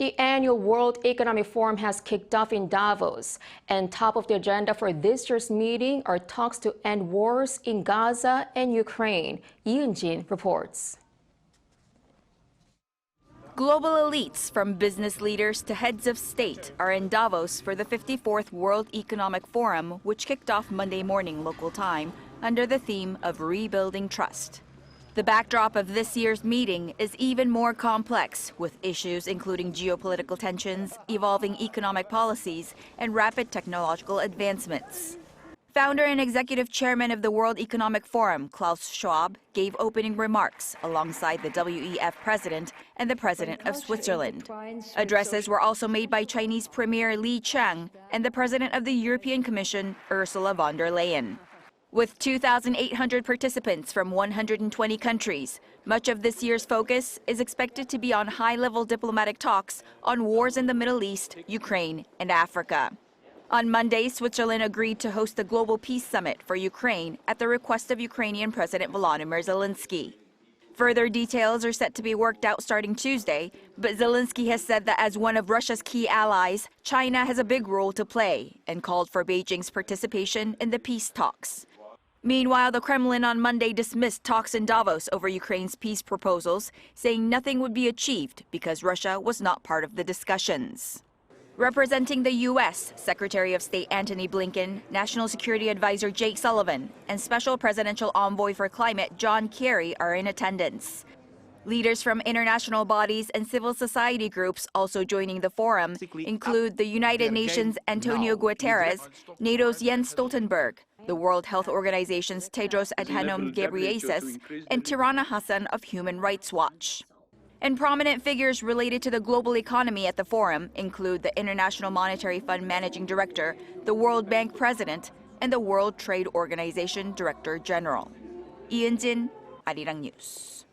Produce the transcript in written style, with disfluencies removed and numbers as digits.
The annual World Economic Forum has kicked off in Davos, and top of the agenda for this year's meeting are talks to end wars in Gaza and Ukraine. Eun-jin reports. Global elites, from business leaders to heads of state, are in Davos for the 54th World Economic Forum, which kicked off Monday morning local time under the theme of Rebuilding Trust. The backdrop of this year's meeting is even more complex, with issues including geopolitical tensions, evolving economic policies, and rapid technological advancements. Founder and executive chairman of the World Economic Forum, Klaus Schwab, gave opening remarks alongside the WEF president and the president of Switzerland. Addresses were also made by Chinese Premier Li Qiang and the president of the European Commission, Ursula von der Leyen. With 2,800 participants from 120 countries, much of this year's focus is expected to be on high-level diplomatic talks on wars in the Middle East, Ukraine, and Africa. On Monday, Switzerland agreed to host the Global Peace Summit for Ukraine at the request of Ukrainian President Volodymyr Zelensky. Further details are set to be worked out starting Tuesday, but Zelensky has said that as one of Russia's key allies, China has a big role to play and called for Beijing's participation in the peace talks. Meanwhile, the Kremlin on Monday dismissed talks in Davos over Ukraine's peace proposals, saying nothing would be achieved because Russia was not part of the discussions. Representing the U.S., Secretary of State Antony Blinken, National Security Advisor Jake Sullivan, and Special Presidential Envoy for Climate John Kerry are in attendance. Leaders from international bodies and civil society groups also joining the forum include the United Nations' Antonio Guterres, NATO's Jens Stoltenberg, the World Health Organization's Tedros Adhanom Ghebreyesus, and Tirana Hassan of Human Rights Watch. And prominent figures related to the global economy at the forum include the International Monetary Fund Managing Director, the World Bank President, and the World Trade Organization Director General. Eun-jin, Arirang News.